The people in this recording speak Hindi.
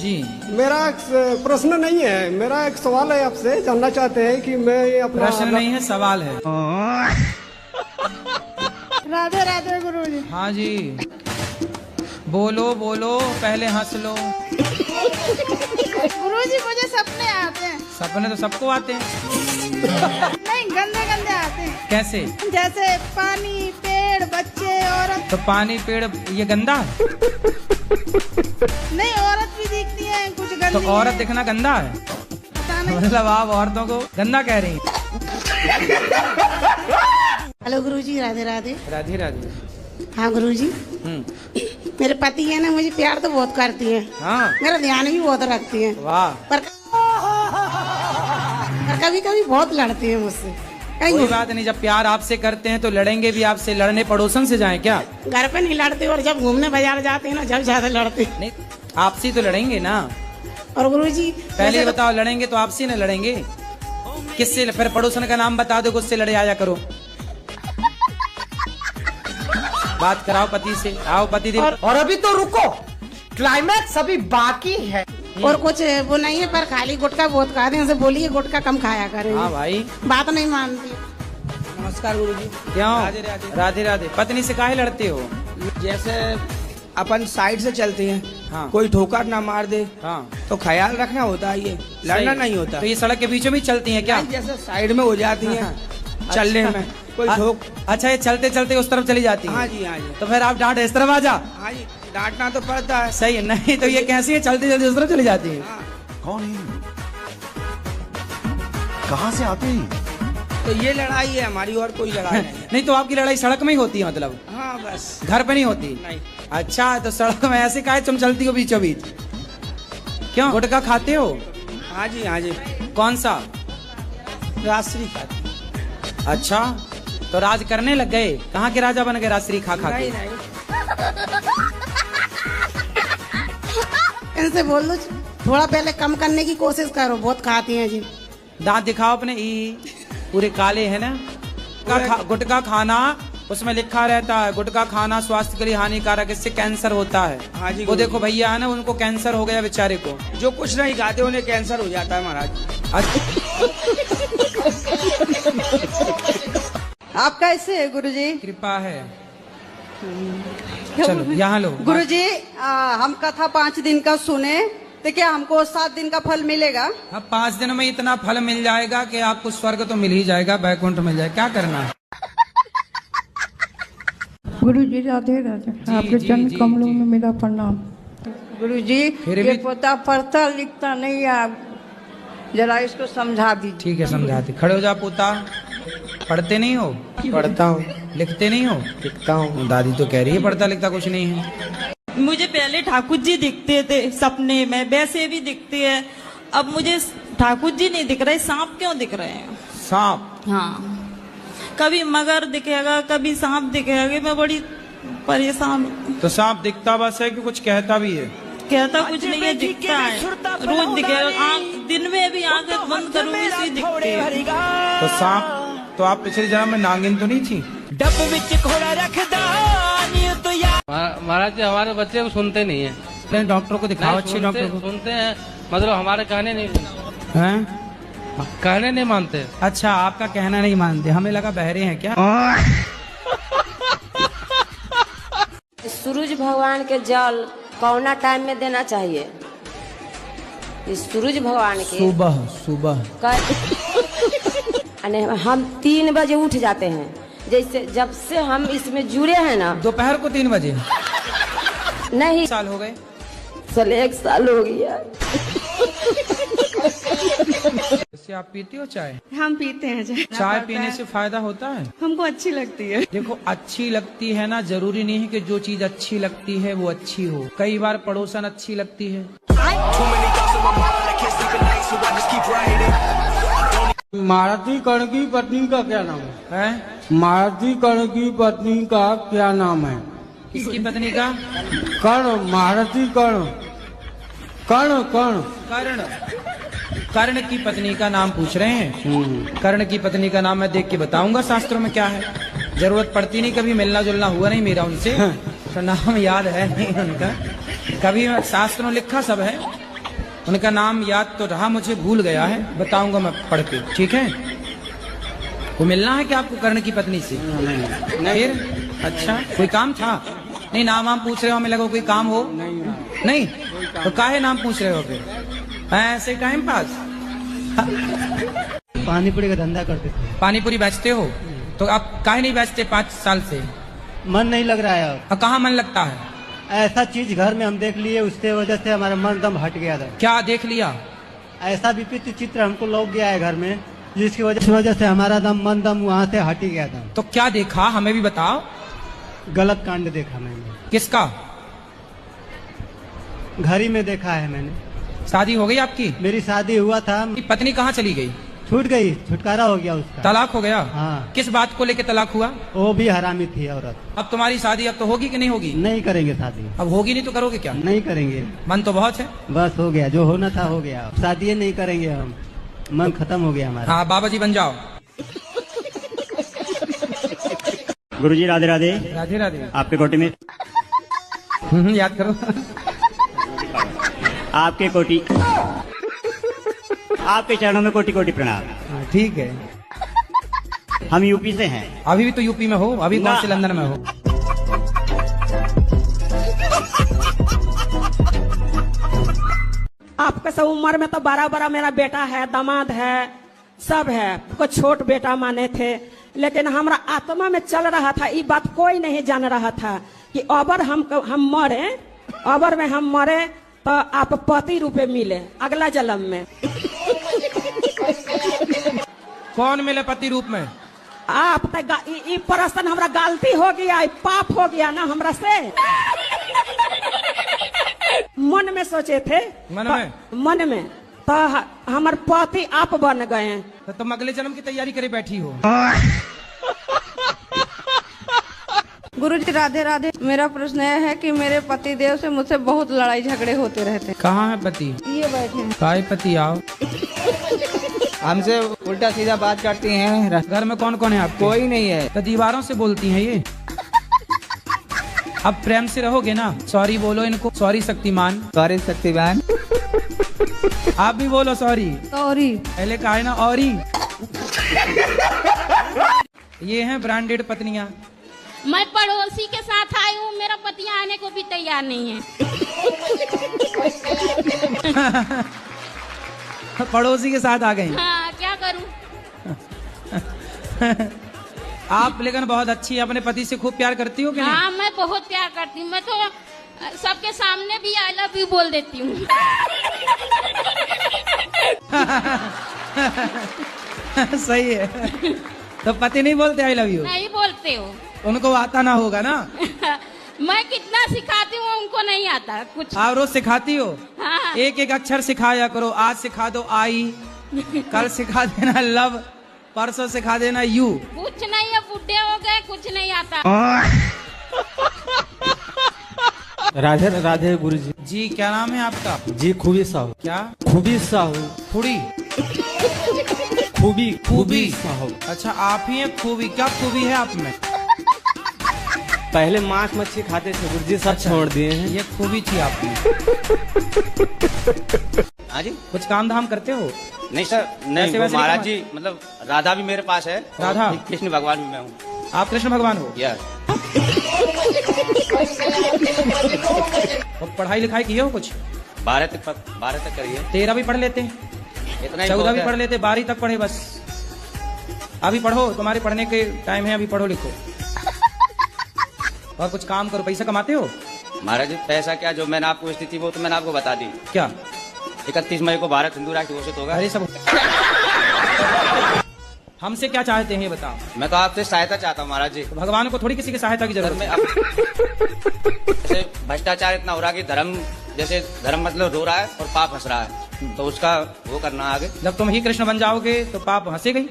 जी। मेरा एक प्रश्न नहीं है, मेरा एक सवाल है आपसे। जानना चाहते हैं कि मैं ये अपना प्रश्न नहीं है, सवाल है। राधे राधे गुरुजी। हाँ जी, बोलो बोलो, पहले हंस लो। गुरुजी मुझे सपने आते हैं। सपने तो सबको आते हैं। नहीं, गंदे गंदे आते हैं। कैसे? जैसे पानी, पेड़, बच्चे, औरत। तो पानी पेड़ ये गंदा है? नहीं, औरत भी दिखती है कुछ गंदी। तो औरत दिखना गंदा है? पता नहीं। मतलब आप औरतों को गंदा कह रही हैं? हेलो गुरुजी, राधे राधे। राधे राधे। हाँ गुरुजी, मेरे पति है ना, मुझे प्यार तो बहुत करती है। हाँ, मेरा ध्यान भी बहुत रखती है। वाह। पर कभी कभी बहुत लड़ती है मुझसे। कोई बात नहीं, जब प्यार आपसे करते हैं तो लड़ेंगे भी आपसे। लड़ने पड़ोसन से जाएं क्या? घर पे नहीं लड़ते, और जब घूमने बाजार जाते हैं ना, जब ज्यादा लड़ते। नहीं, आपसी तो लड़ेंगे ना। और गुरुजी पहले ये बताओ, लड़ेंगे तो आपसी न लड़ेंगे किससे? फिर पड़ोसन का नाम बता दो, उससे लड़े आया करो। बात कराओ पति से। आओ पति देव। और अभी तो रुको, क्लाइमैक्स अभी बाकी है। और कुछ वो नहीं है, पर खाली गुटखा बहुत खाते हैं। उनसे बोलिए गुटखा कम खाया करें। हाँ भाई, बात नहीं मानती। नमस्कार गुरुजी। क्यों? राधे राधे। राधे राधे। पत्नी से काहे लड़ते हो? जैसे अपन साइड से चलते हैं, हाँ। कोई ठोकर ना मार दे, हाँ, तो ख्याल रखना होता है, ये लड़ना सही। नहीं होता। तो ये सड़क के बीचों में चलती हैं क्या? नहीं, जैसे साइड में हो जाती हैं चलने अच्छा। में, कोई ठोक। अच्छा, ये चलते चलते उस तरफ चली जाती है? हाँ जी, हाँ जी। तो फिर आप डांट इस तरफ आ जा। हाँ जी, डांटना तो पड़ता है। सही है। नहीं तो ये कैसी है, चलते चलते उस तरफ चली जाती है? हाँ। कौन है? कहाँ से आते हैं? तो ये लड़ाई है हमारी, और कोई लड़ाई नहीं है। नहीं तो आपकी लड़ाई सड़क में ही होती है मतलब? हाँ बस। घर पे नहीं होती? नहीं। अच्छा, तो सड़क में ऐसे काहे तुम चलती हो बीचों बीच? क्यों, गुटखा खाते हो? हाँ जी, हाँ जी। कौन सा? राजश्री खाती। अच्छा, तो राज करने लग गए? कहाँ के राजा बन गए राजश्री खा खा के? नहीं नहीं, इनसे बोल दो थोड़ा पहले कम करने की कोशिश करो, बहुत खाती हैं जी। दांत दिखाओ अपने। पूरे काले है ना? गुटखा खाना, उसमें लिखा रहता है गुटखा खाना स्वास्थ्य के लिए हानिकारक, इससे कैंसर होता है। हाँ जी। वो देखो भैया है ना, उनको कैंसर हो गया बेचारे को। जो कुछ नहीं खाते उन्हें कैंसर हो जाता है महाराज। आप कैसे है गुरुजी? कृपा है। चलो यहाँ लो। गुरुजी, हम कथा 5 दिन का सुने, तो क्या हमको 7 दिन का फल मिलेगा? अब 5 दिनों में इतना फल मिल जाएगा कि आपको स्वर्ग तो मिल ही जाएगा, बैकुंठ मिल जाएगा। क्या करना है? गुरुजी राधे राधे। आपके जी, चरण जी, कमलों जी। में मेरा प्रणाम। गुरुजी, फिर ये भी- पोता पढ़ता लिखता नहीं है, जरा इसको समझा दीजिए। ठीक है, समझाते। खड़े हो जा पोता। पढ़ते नहीं हो? पढ़ता हूँ। लिखते नहीं हो? लिखता हूँ। दादी तो कह रही है पढ़ता लिखता कुछ नहीं है। मुझे पहले ठाकुर जी दिखते थे सपने में, वैसे भी दिखते हैं। अब मुझे ठाकुर जी नहीं दिख रहे, सांप क्यों दिख रहे हैं? सांप? हाँ, कभी मगर दिखेगा, कभी सांप दिखेगा। मैं बड़ी परेशान हूँ। तो सांप दिखता बस है कि कुछ कहता भी है? कहता कुछ नहीं है, दिखता है। रोज दिखेगा। दिन में भी आंखें बंद करूंगी सी दिखती है। तो सांप, तो आप पिछले जन्म में नागिन तो नहीं थी? महाराज जी, हमारे बच्चे सुनते नहीं है। नहीं, डॉक्टर को दिखाओ, अच्छे डॉक्टर को। सुनते हैं, मतलब हमारे कहने नहीं, हैं? कहने नहीं मानते। अच्छा, आपका कहना नहीं मानते। हमें लगा बहरे हैं क्या? सूरज भगवान के जल कौना टाइम में देना चाहिए? इस सूरज भगवान के सुबह सुबह। हम 3 बजे उठ जाते हैं। जैसे जब से हम इसमें जुड़े हैं ना। दोपहर को 3 बजे? नहीं, साल हो गए? साल 1 साल हो गया। वैसे आप पीती हो चाय? हम पीते हैं चाय। चाय पीने से फायदा होता है? हमको अच्छी लगती है। देखो, अच्छी लगती है ना, जरूरी नहीं है कि जो चीज अच्छी लगती है वो अच्छी हो। कई बार पड़ोसन अच्छी लगती है। मारुति कर्ण की पत्नी का क्या नाम है? हैं? मारुति कर्ण की पत्नी का क्या नाम है? किसकी पत्नी का? कर्ण, मारुति कर्ण, कर्ण कर्ण। कर्ण? कर्ण की पत्नी का नाम पूछ रहे हैं? कर्ण की पत्नी का नाम मैं देख के बताऊंगा शास्त्रों में क्या है। जरूरत पड़ती नहीं, कभी मिलना जुलना हुआ नहीं मेरा उनसे, तो नाम याद है नहीं उनका। कभी शास्त्रों लिखा सब है, उनका नाम याद तो रहा, मुझे भूल गया है, बताऊंगा मैं पढ़ के, ठीक है? वो मिलना है क्या आपको कर्ण की पत्नी से? नहीं। फिर अच्छा कोई काम था? नहीं, नाम वाम पूछ रहे हो, हमें लगा कोई काम हो। नहीं तो काहे नाम पूछ रहे हो फिर? ऐसे टाइम पास? पानीपुरी का धंधा करते थे। पानीपुरी बेचते हो? तो आप काहे नहीं बेचते 5 साल से? मन नहीं लग रहा है। और कहाँ मन लगता है? ऐसा चीज घर में हम देख लिए, उसके वजह से हमारा मन दम हट गया था। क्या देख लिया? ऐसा विपरीत चित्र हमको लग गया है घर में, जिसकी वजह से हमारा मन दम वहाँ से हट ही गया था। तो क्या देखा, हमें भी बताओ। गलत कांड देखा मैंने। किसका? घर ही में देखा है मैंने। शादी हो गई आपकी? मेरी शादी हुआ था। पत्नी कहाँ चली गई? छूट गई, छुटकारा हो गया उसका। तलाक हो गया? हाँ। किस बात को लेके तलाक हुआ? वो भी हरामी थी औरत। अब तुम्हारी शादी अब तो होगी कि नहीं होगी? नहीं करेंगे शादी। अब होगी नहीं तो करोगे क्या? नहीं करेंगे। मन तो बहुत है। बस हो गया, जो होना था हो गया, शादी नहीं करेंगे हम, मन खत्म हो गया हमारा। हाँ बाबा जी बन जाओ। गुरुजी राधे राधे। राधे राधे। आपके कोटि में याद करो। आपके कोटि, आपके चरणों में कोटि कोटि प्रणाम। ठीक है। हम यूपी से हैं। अभी भी तो यूपी में हो? अभी कौन से लंदन में हो? आपका सब उम्र में तो बड़ा बड़ा मेरा बेटा है, दामाद है, सब है। कुछ छोट बेटा माने थे, लेकिन हमारा आत्मा में चल रहा था, ये बात कोई नहीं जान रहा था कि अबर हम मरे, अबर में हम मरे तो आप पति रूपे मिले अगला जन्म में। कौन मिले पति रूप में? आप तो प्रश्न हमरा गलती हो गया, पाप हो गया ना हमरा से। मन में सोचे थे, मन में तो हमारे पति आप बन गए। तो तुम अगले जन्म की तैयारी करे बैठी हो। गुरुजी राधे राधे। मेरा प्रश्न यह है कि मेरे पति देव से मुझसे बहुत लड़ाई झगड़े होते रहते हैं। कहाँ है पति? ये बैठे हैं। काय पति आओ। हमसे उल्टा सीधा बात करती हैं। घर में कौन कौन है आप? कोई नहीं है। तो दीवारों से बोलती हैं ये। अब प्रेम से रहोगे ना? सॉरी बोलो इनको। सॉरी शक्तिमान। सॉरी शक्तिमान। आप भी बोलो सॉरी। सॉरी। पहले कहा है ना औरी। ये हैं ब्रांडेड पत्नियां। मैं पड़ोसी के साथ आई हूँ, मेरा पति आने को भी तैयार नहीं है। पड़ोसी के साथ आ गई। हाँ, क्या करूँ? आप लेकिन बहुत अच्छी है, अपने पति से खूब प्यार करती हो कि नहीं? हाँ, मैं बहुत प्यार करती हूँ। मैं तो सबके सामने भी आई लव यू बोल देती हूँ। सही है। तो पति नहीं बोलते आई लव यू? नहीं बोलते हो। उनको आता ना होगा ना? मैं कितना सिखाती हूँ उनको नहीं आता कुछ। आप रोज सिखाती हो? हाँ। एक एक अक्षर सिखाया करो। आज सिखा दो आई, कल सिखा देना लव, परसों सिखा देना यू। कुछ नहीं है, बुढ़े हो गए, कुछ नहीं आता। राधे राधे गुरुजी। जी क्या नाम है आपका? जी खूबी साहू। क्या? खूबी साहू। खूबी खूबी खूबी साहू। अच्छा आप ही हैं खूबी। क्या खूबी है आप में? पहले मांस मच्छी खाते थे गुरुजी, सब छोड़ दिए हैं। ये खूबी थी आप में। हाँ जी। कुछ काम धाम करते हो? नहीं सर, नहीं वो महाराज जी, मतलब राधा भी मेरे पास है। राधा? कृष्ण भगवान भी मैं हूँ। आप कृष्ण भगवान हो? यस। और पढ़ाई लिखाई की हो कुछ? 12 तक करिए। 13 भी पढ़ लेते हैं, इतना ही 14 भी बहुत पढ़ है। लेते, 12 तक पढ़े बस। अभी पढ़ो, तुम्हारे पढ़ने के टाइम है, अभी पढ़ो लिखो और कुछ काम करो। पैसा कमाते हो? महाराज जी पैसा क्या, जो मैंने आपको स्थिति वो तो मैंने आपको बता दी। क्या? 31 मई को भारत हिंदू राष्ट्र घोषित होगा। अरे सब हमसे क्या चाहते हैं ये बताओ। मैं तो आपसे सहायता चाहता हूँ महाराज जी। तो भगवान को थोड़ी किसी की सहायता की जरूरत है। जैसे भ्रष्टाचार इतना हो रहा है कि धर्म मतलब रो रहा है और पाप हंस रहा है, तो उसका वो करना आगे। जब तुम ही कृष्ण बन जाओगे तो पाप हंसेगा ही।